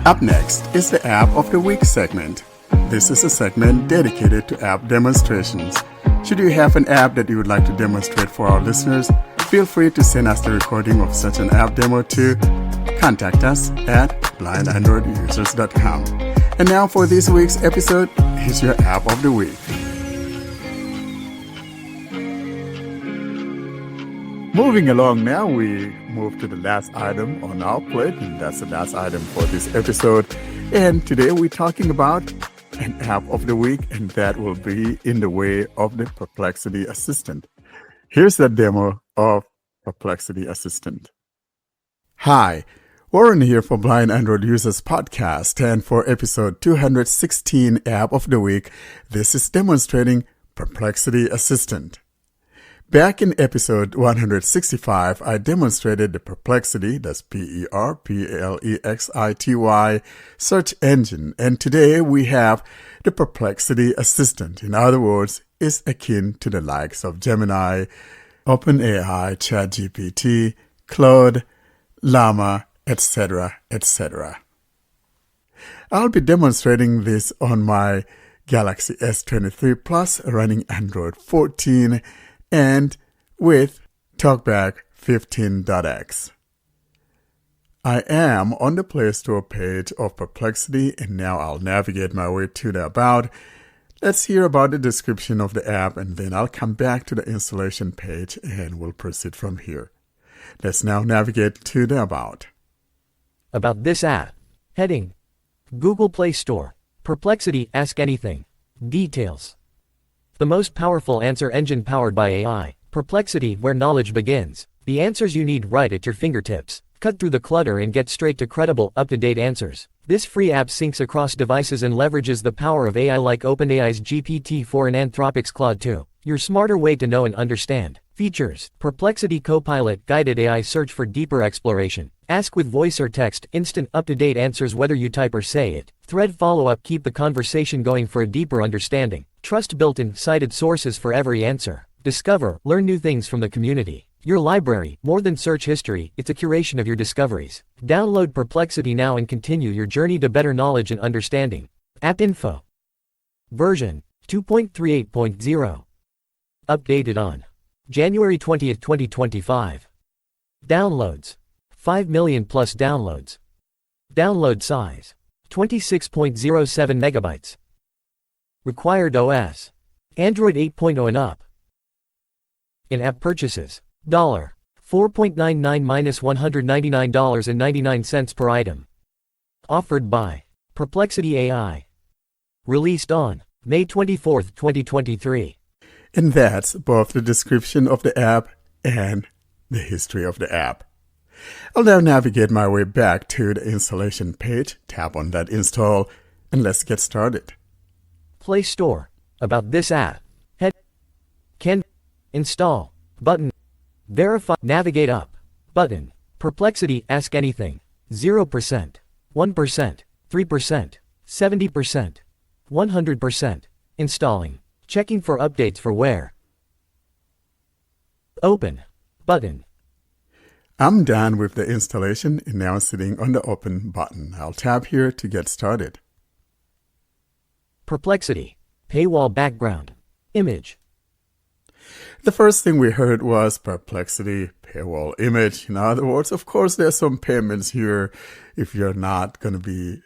Up next is the App of the Week segment. This is a segment dedicated to app demonstrations. Should you have an app that you would like to demonstrate for our listeners, feel free to send us the recording of such an app demo to contact us at blindandroidusers.com. And now for this week's episode, here's your App of the Week. Moving along now, we move to the last item on our plate, and that's the last item for this episode. And today we're talking about an App of the Week, and that will be in the way of the Perplexity Assistant. Here's the demo of Perplexity Assistant. Hi, Warren here for Blind Android Users Podcast, and for episode 216 App of the Week, this is demonstrating Perplexity Assistant. Back in episode 165, I demonstrated the Perplexity, that's Perplexity Search Engine, and today we have the Perplexity Assistant. In other words, is akin to the likes of Gemini, OpenAI, ChatGPT, Claude, Llama, etc., etc. I'll be demonstrating this on my Galaxy S23 Plus running Android 14 and with TalkBack 15.x. I am on the Play Store page of Perplexity, and now I'll navigate my way to the About. Let's hear about the description of the app, and then I'll come back to the installation page and we'll proceed from here. Let's now navigate to the About. About this app. Heading: Google Play Store. Perplexity Ask Anything. Details: the most powerful answer engine powered by AI. Perplexity, where knowledge begins. The answers you need right at your fingertips. Cut through the clutter and get straight to credible, up-to-date answers. This free app syncs across devices and leverages the power of AI like OpenAI's GPT-4 and Anthropic's Claude 2. Your smarter way to know and understand. Features: Perplexity Copilot guided AI search for deeper exploration. Ask with voice or text, instant up-to-date answers whether you type or say it. Thread follow-up, keep the conversation going for a deeper understanding. Trust built-in, cited sources for every answer. Discover, learn new things from the community. Your library, more than search history, it's a curation of your discoveries. Download Perplexity now and continue your journey to better knowledge and understanding. App Info. Version 2.38.0. Updated on January 20th, 2025. Downloads: 5 million plus downloads. Download size: 26.07 megabytes. Required OS: Android 8.0 and up. In-app purchases: $4.99 minus $199.99 per item. Offered by Perplexity AI. Released on May 24th, 2023. And that's both the description of the app and the history of the app. I'll now navigate my way back to the installation page, tap on that install, and let's get started. Play Store. About this app. Head. Can. Install. Button. Verify. Navigate up. Button. Perplexity Ask Anything. 0%. 1%. 3%. 70%. 100%. Installing. Checking for updates for where. Open. Button. I'm done with the installation and now sitting on the Open button. I'll tap here to get started. Perplexity. Paywall background. Image. The first thing we heard was Perplexity paywall image. In other words, of course, there's some payments here if you're not going to be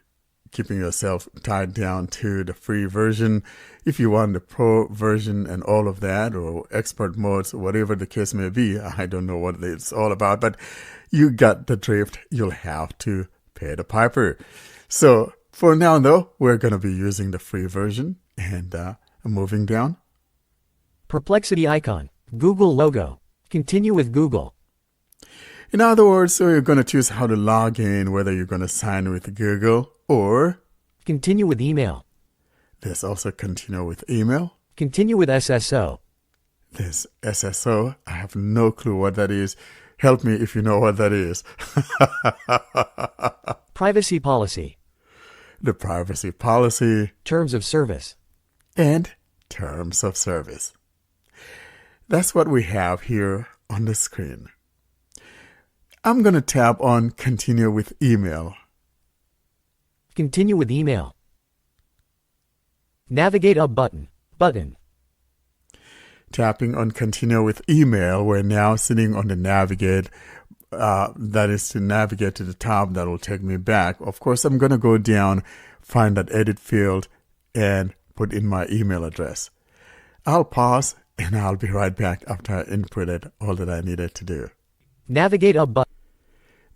keeping yourself tied down to the free version. If you want the pro version and all of that, or expert modes, whatever the case may be, I don't know what it's all about, but you got the drift. You'll have to pay the piper. So for now, though, we're going to be using the free version, and moving down. Perplexity icon. Google logo. Continue with Google. In other words, so you're going to choose how to log in, whether you're going to sign with Google or continue with email. There's also continue with email. Continue with SSO. There's SSO. I have no clue what that is. Help me if you know what that is. Privacy policy. The privacy policy. Terms of service. And terms of service. That's what we have here on the screen. I'm going to tap on continue with email. Continue with email. Navigate up button. Button. Tapping on continue with email, we're now sitting on the navigate. That is to navigate to the tab that will take me back. Of course, I'm going to go down, find that edit field, and put in my email address. I'll pause and I'll be right back after I inputted all that I needed to do. Navigate up button.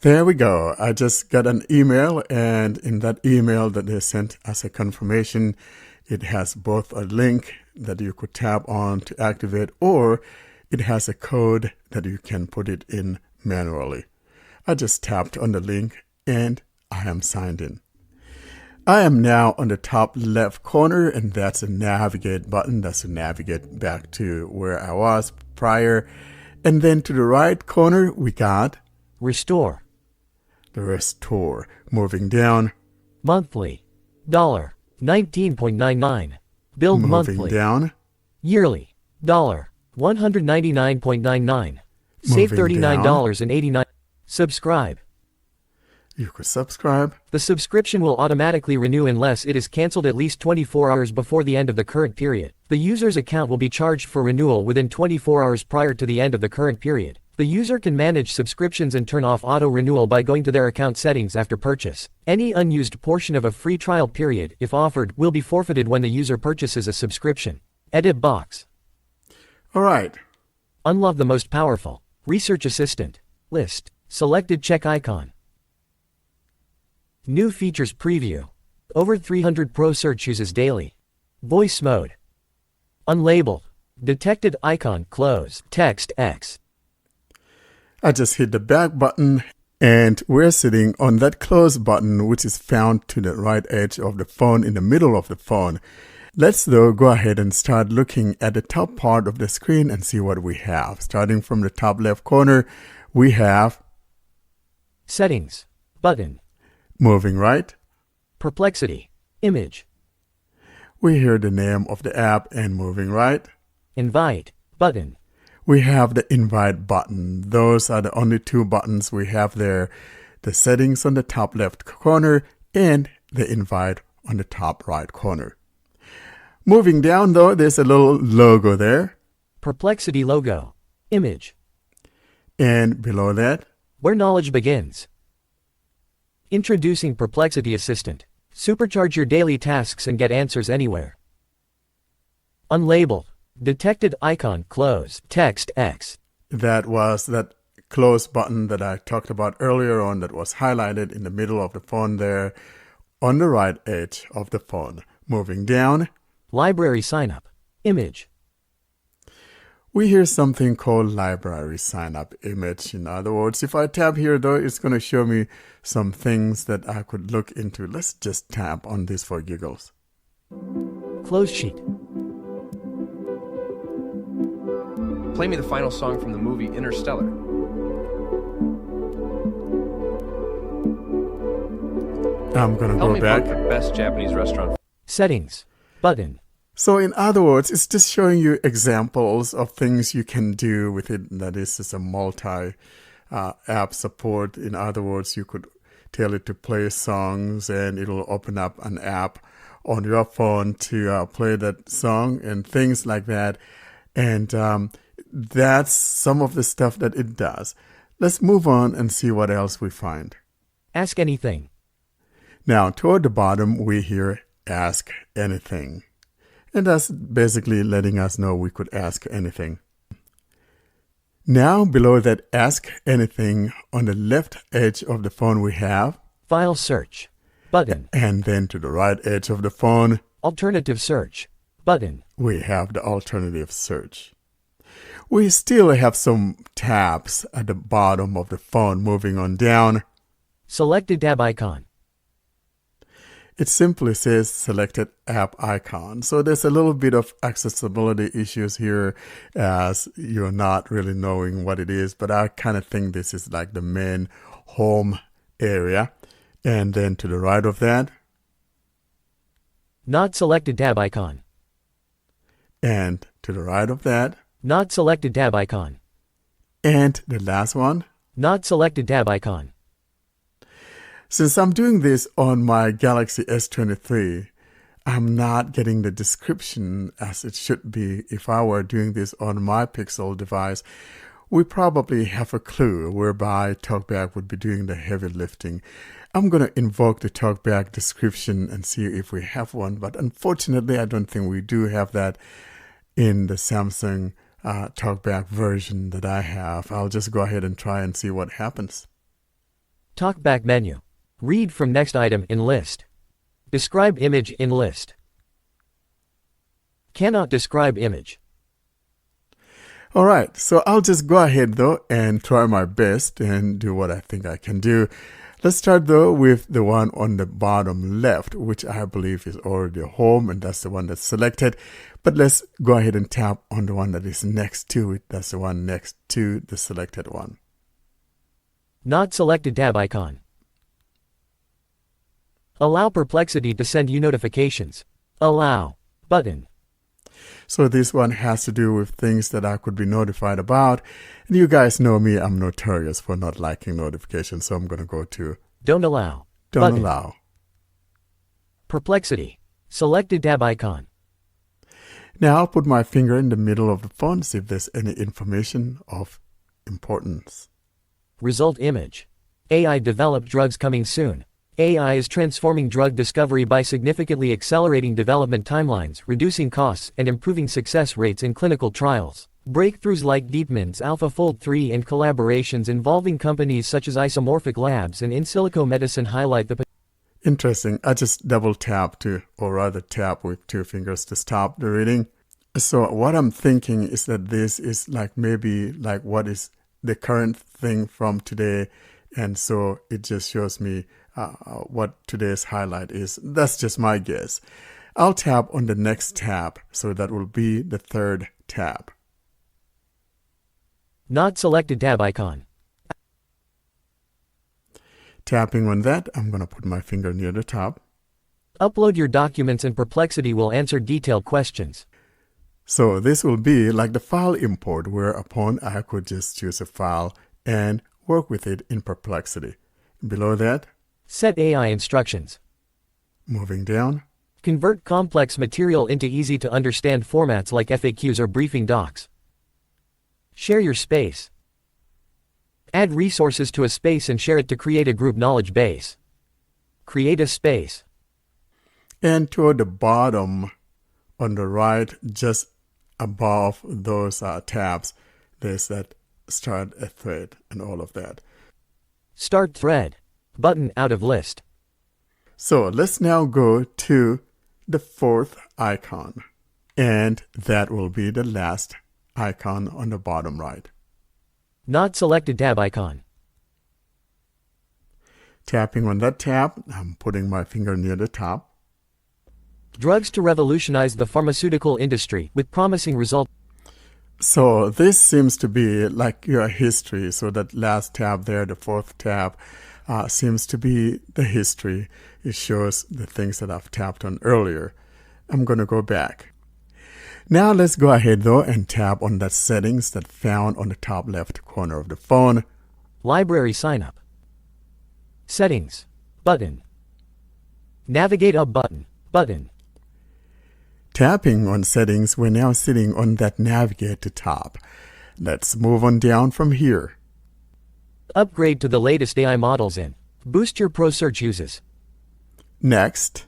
There we go. I just got an email, and in that email that they sent as a confirmation, it has both a link that you could tap on to activate, or it has a code that you can put it in manually. I just tapped on the link and I am signed in. I am now on the top left corner, and that's a navigate button. That's to navigate back to where I was prior. And then to the right corner, we got Restore. the restore. Moving down, Monthly. $19.99. Billed moving monthly. down, Yearly. $199.99. Save Moving $39.89. Subscribe. you could subscribe. The subscription will automatically renew unless it is canceled at least 24 hours before the end of the current period. The user's account will be charged for renewal within 24 hours prior to the end of the current period. The user can manage subscriptions and turn off auto-renewal by going to their account settings after purchase. Any unused portion of a free trial period, if offered, will be forfeited when the user purchases a subscription. Edit box. All right. Unlock the most powerful Research Assistant. List. Selected check icon. New features preview. Over 300 Pro search uses daily. Voice mode. Unlabeled. Detected icon close. Text X. I just hit the back button, and we're sitting on that close button, which is found to the right edge of the phone, in the middle of the phone. Let's though go ahead and start looking at the top part of the screen and see what we have. Starting from the top left corner, we have Settings. Button. moving right. Perplexity. Image. We hear the name of the app, and moving right, Invite. Button. we have the invite button. Those are the only two buttons we have there. The settings on the top left corner and the invite on the top right corner. Moving down though, there's a little logo there. Perplexity logo. Image. And below that, Where knowledge begins. Introducing Perplexity Assistant. Supercharge your daily tasks and get answers anywhere. Unlabeled. Detected icon close. Text X. that was that close button that I talked about earlier on, that was highlighted in the middle of the phone there on the right edge of the phone. Moving down, Library sign up. Image. we hear something called library sign up image. In other words, if I tap here though, it's going to show me some things that I could look into. Let's just tap on this for giggles. Close sheet. Play me the final song from the movie Interstellar. I'm going to Tell go me back. about the best Japanese restaurant. Settings. Button. So in other words, it's just showing you examples of things you can do with it. That is just a multi-app support. In other words, you could tell it to play songs and it'll open up an app on your phone to play that song and things like that. And that's some of the stuff that it does. Let's move on and see what else we find. Ask anything. Now, toward the bottom, we hear Ask Anything. And that's basically letting us know we could ask anything. Now, below that Ask Anything, on the left edge of the phone we have, File search. Button. and then to the right edge of the phone, Alternative search. Button. we have the alternative search. We still have some tabs at the bottom of the phone. Moving on down, Selected tab icon. it simply says selected app icon. So there's a little bit of accessibility issues here as you're not really knowing what it is, but I kind of think this is like the main home area. And then to the right of that, Not selected tab icon. and to the right of that, Not selected tab icon. and the last one. Not selected tab icon. Since I'm doing this on my Galaxy S23, I'm not getting the description as it should be. If I were doing this on my Pixel device, we probably have a clue whereby TalkBack would be doing the heavy lifting. I'm going to invoke the TalkBack description and see if we have one, but unfortunately, I don't think we do have that in the Samsung TalkBack version that I have. I'll just go ahead and try and see what happens. TalkBack menu. Read from next item in list. Describe image in list. Cannot describe image. All right, so I'll just go ahead though and try my best and do what I think I can do. Let's start though with the one on the bottom left, which I believe is already home, and that's the one that's selected. But let's go ahead and tap on the one that is next to it. That's the one next to the selected one. Not selected tab icon. Allow Perplexity to send you notifications. Allow button. So this one has to do with things that I could be notified about. And you guys know me, I'm notorious for not liking notifications. So I'm going to go to Don't allow. Don't button. allow. Perplexity. Selected tab icon. Now I'll put my finger in the middle of the phone, see if there's any information of importance. Result image. AI developed drugs coming soon. AI is transforming drug discovery by significantly accelerating development timelines, reducing costs, and improving success rates in clinical trials. Breakthroughs like DeepMind's AlphaFold 3 and collaborations involving companies such as Isomorphic Labs and In Silico Medicine highlight the Interesting. I just double tap to, or rather tap with 2 fingers to stop the reading. So what I'm thinking is that this is like maybe like what is the current thing from today. And so it just shows me what today's highlight is. That's just my guess. I'll tap on the next tab, so that will be the 3rd tab. Not selected tab icon. Tapping on that, I'm going to put my finger near the top. Upload your documents and Perplexity will answer detailed questions. So this will be like the file import, whereupon I could just choose a file and work with it in Perplexity. Below that, Set AI instructions. moving down, Convert complex material into easy-to-understand formats like FAQs or briefing docs. Share your space. Add resources to a space and share it to create a group knowledge base. Create a space. and toward the bottom on the right, just above those tabs, there's that start a thread and all of that. Start thread. Button out of list. So let's now go to the 4th icon, and that will be the last icon on the bottom right. Not selected tab icon. Tapping on that tab, I'm putting my finger near the top. Drugs to revolutionize the pharmaceutical industry with promising results. So this seems to be like your history. So that last tab there, the 4th tab, seems to be the history. It shows the things that I've tapped on earlier. I'm going to go back. Now let's go ahead though and tap on that settings that found on the top left corner of the phone. Library sign up. Settings. Button. Navigate up button. Button. Tapping on settings, we're now sitting on that navigate to top. Let's move on down from here. Upgrade to the latest AI models in. Boost your Pro Search uses. Next,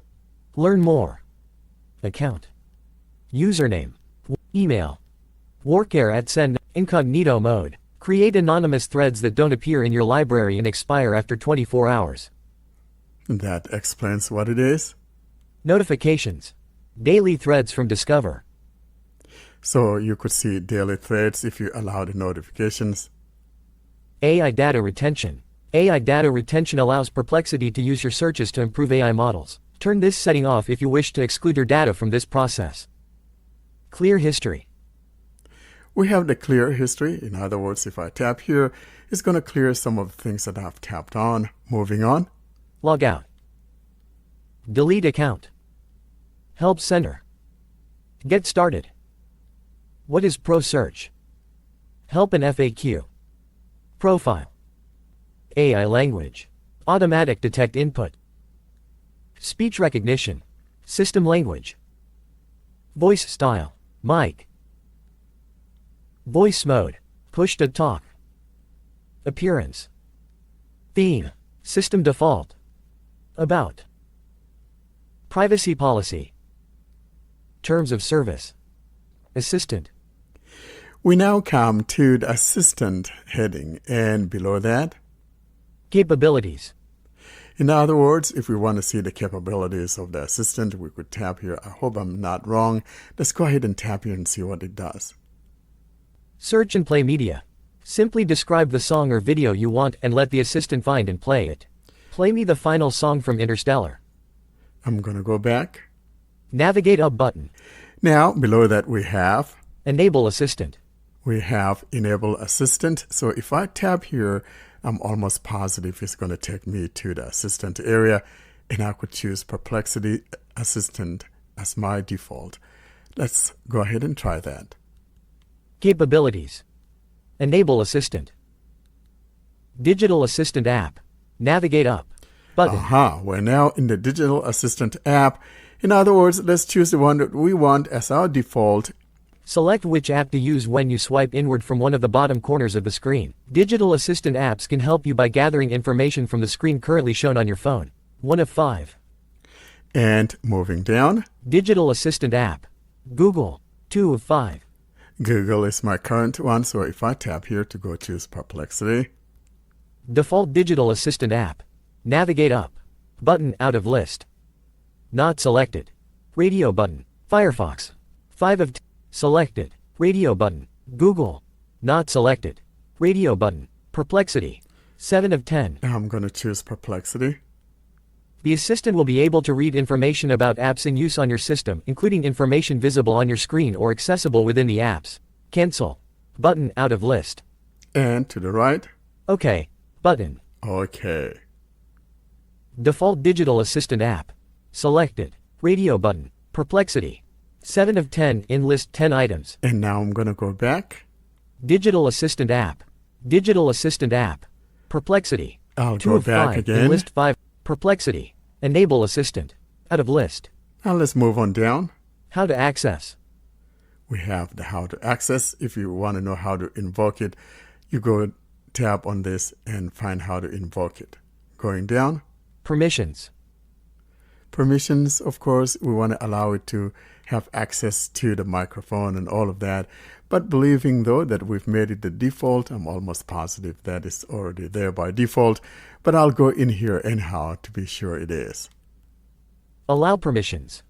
Learn more. Account. Username. Email. Workare at send. Incognito mode. Create anonymous threads that don't appear in your library and expire after 24 hours. that explains what it is. Notifications. Daily threads from Discover. So you could see daily threads if you allow the notifications. AI data retention. AI data retention allows Perplexity to use your searches to improve AI models. Turn this setting off if you wish to exclude your data from this process. Clear history. We have the clear history. In other words, if I tap here, it's going to clear some of the things that I've tapped on. Moving on. Log out. Delete account. Help Center. Get started. What is Pro Search? Help and FAQ. Profile. AI language. Automatic detect input. Speech recognition. System language. Voice style. Mic. Voice mode. Push to talk. Appearance. Theme. System default. About. Privacy policy. Terms of service. Assistant. We now come to the Assistant heading, and below that, Capabilities. in other words, if we want to see the capabilities of the Assistant, we could tap here. I hope I'm not wrong. Let's go ahead and tap here and see what it does. Search and play media. Simply describe the song or video you want and let the assistant find and play it. Play me the final song from Interstellar. I'm going to go back. Navigate up button. Now, below that we have Enable assistant. Enable Assistant. So if I tap here, I'm almost positive it's going to take me to the Assistant area, and I could choose Perplexity Assistant as my default. Let's go ahead and try that. Capabilities. Enable assistant. Digital assistant app. Navigate up button. We're now in the Digital Assistant app. In other words, let's choose the one that we want as our default. Select which app to use when you swipe inward from one of the bottom corners of the screen. Digital assistant apps can help you by gathering information from the screen currently shown on your phone. 1 of 5. And moving down, Digital assistant app. Google. 2 of 5. Google is my current one, so if I tap here to go choose Perplexity, Default digital assistant app. Navigate up button out of list. Not selected. Radio button. Firefox. 5 of 10. Selected. Radio button. Google. Not selected. Radio button. Perplexity. 7 of 10. I'm going to choose Perplexity. The assistant will be able to read information about apps in use on your system, including information visible on your screen or accessible within the apps. Cancel. Button out of list. And to the right, OK. Button. OK. Default digital assistant app. Selected. Radio button. Perplexity. 7 of 10 in list 10 items. And now I'm going to go back. Digital assistant app. Digital assistant app. Perplexity. I'll 2 go of back 5 again. in list 5. Perplexity. Enable assistant. Out of list. Now let's move on down. How to access. We have the how to access. If you want to know how to invoke it, you go tap on this and find how to invoke it. Going down. Permissions. Permissions, of course, we want to allow it to have access to the microphone and all of that. But believing, though, that we've made it the default, I'm almost positive that it's already there by default. But I'll go in here anyhow to be sure it is. Allow permissions.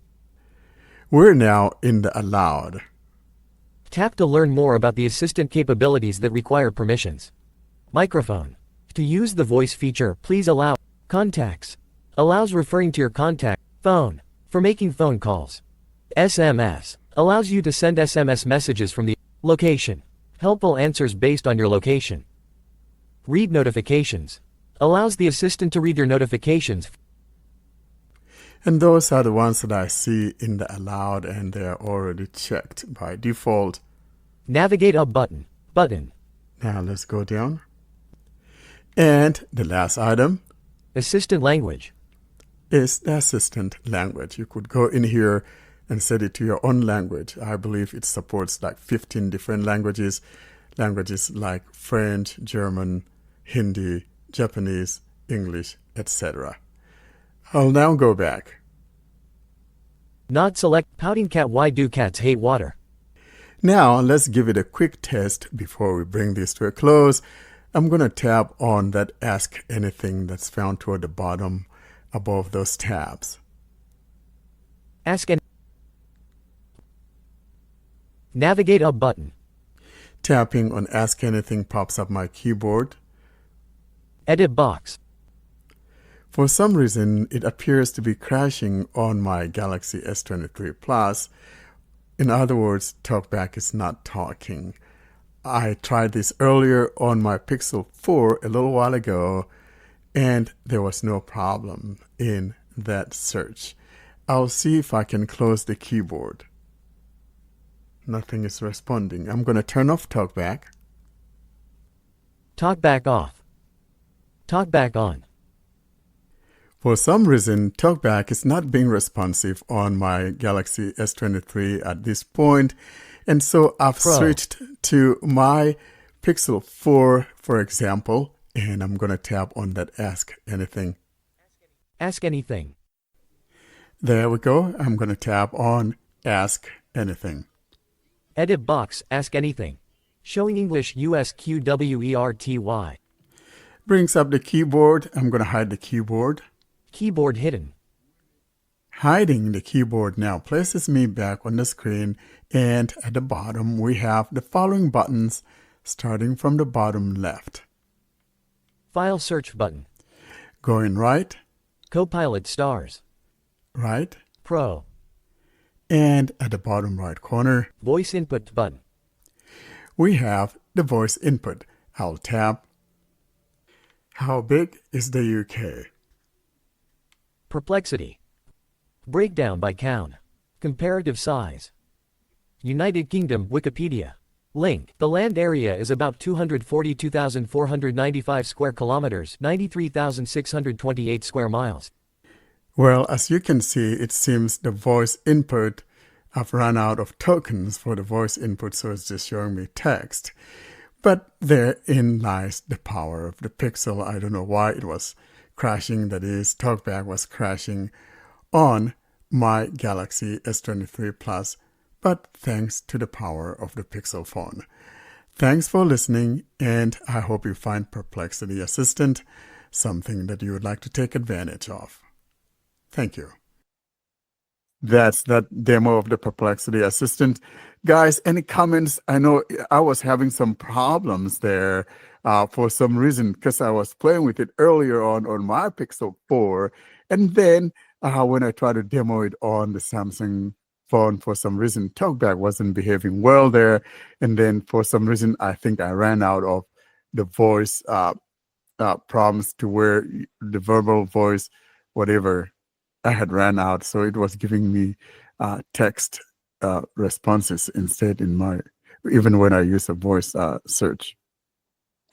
We're now in the allowed. Tap to learn more about the assistant capabilities that require permissions. Microphone. To use the voice feature, please allow. Contacts. Allows referring to your contact. Phone. For making phone calls. SMS. Allows you to send SMS messages from the location. Helpful answers based on your location. Read notifications. Allows the assistant to read your notifications. And those are the ones that I see in the allowed, and they're already checked by default. Navigate up button. Button. Now let's go down. And the last item Assistant language. is the assistant language. You could go in here and set it to your own language. I believe it supports like 15 different languages. Languages like French, German, Hindi, Japanese, English, etc. I'll now go back. Not select. Pouting cat. Why do cats hate water? Now let's give it a quick test before we bring this to a close. I'm going to tap on that Ask Anything that's found toward the bottom above those tabs. Ask and navigate up button. Tapping on Ask Anything pops up my keyboard. Edit box. For some reason, it appears to be crashing on my Galaxy S23 Plus. In other words, TalkBack is not talking. I tried this earlier on my Pixel 4 a little while ago, and there was no problem in that search. I'll see if I can close the keyboard. Nothing is responding. I'm going to turn off TalkBack. TalkBack off. TalkBack on. For some reason, TalkBack is not being responsive on my Galaxy S23 at this point, and so I've Pro. switched to my Pixel 4, for example, and I'm going to tap on that Ask Anything. Ask anything. There we go. I'm going to tap on Ask Anything. Edit box, ask anything. Showing English USQWERTY. Brings up the keyboard. I'm going to hide the keyboard. Keyboard hidden. Hiding the keyboard now places me back on the screen, and at the bottom we have the following buttons starting from the bottom left. File search button. Going right, Copilot stars. right, Pro. and at the bottom right corner Voice input button. we have the voice input. I'll tap. How big is the UK? Perplexity. Breakdown by count. Comparative size. United Kingdom Wikipedia. Link. The land area is about 242,495 square kilometers, 93,628 square miles. Well, as you can see, it seems the voice input, I've run out of tokens for the voice input, so it's just showing me text. But therein lies the power of the Pixel. I don't know why it was crashing, that is, TalkBack was crashing on my Galaxy S23 Plus, but thanks to the power of the Pixel phone. Thanks for listening, and I hope you find Perplexity Assistant something that you would like to take advantage of. Thank you. That's that demo of the Perplexity Assistant. Guys, any comments? I know I was having some problems there for some reason because I was playing with it earlier on my Pixel 4. And then when I tried to demo it on the Samsung phone, for some reason, TalkBack wasn't behaving well there. And then for some reason, I think I ran out of the voice prompts to where the verbal voice, whatever, I had ran out, so it was giving me text responses instead even when I use a voice search.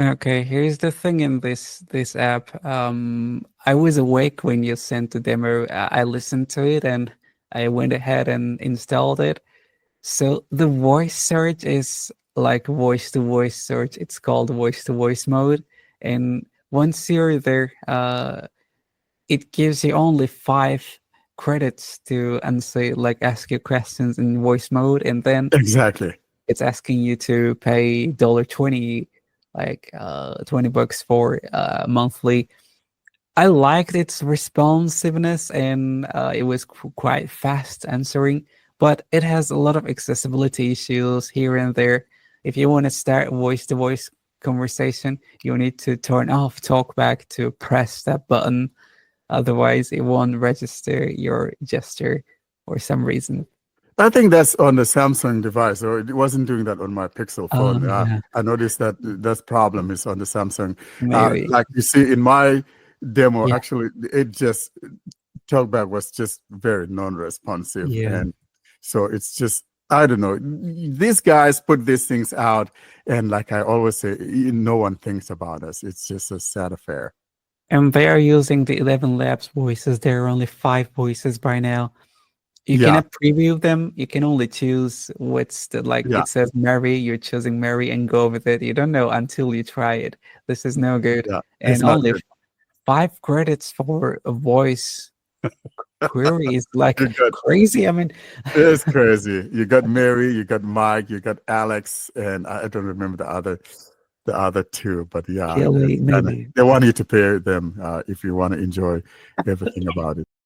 Okay, here's the thing in this app. I was awake when you sent the demo. I listened to it and I went ahead and installed it. So the voice search is like voice-to-voice search. It's called voice-to-voice mode. And once you're there, it gives you only 5 credits to answer, like ask you questions in voice mode, and then Exactly. it's asking you to pay $20, like $20 for monthly. I liked its responsiveness, and it was quite fast answering, but it has a lot of accessibility issues here and there. If you want to start voice-to-voice conversation, you need to turn off TalkBack to press that button. Otherwise, it won't register your gesture for some reason. I think that's on the Samsung device, or it wasn't doing that on my Pixel phone. Yeah. I noticed that problem is on the Samsung. Maybe. Like you see in my demo, Yeah. actually, TalkBack was just very non-responsive. Yeah. And so it's just, I don't know. These guys put these things out, and like I always say, no one thinks about us. It's just a sad affair. And they are using the 11 Labs voices. There are only 5 voices by now. You Yeah. cannot preview them. You can only choose what's the, like, Yeah. it says Mary, you're choosing Mary and go with it. You don't know until you try it. This is no good. Yeah, it's And not only good. 5 credits for a voice query is like You got- crazy. I mean, It's crazy. You got Mary, you got Mike, you got Alex, and I don't remember the other 2, but yeah, Kelly, it's kinda- maybe. they want you to pay them if you want to enjoy everything about it.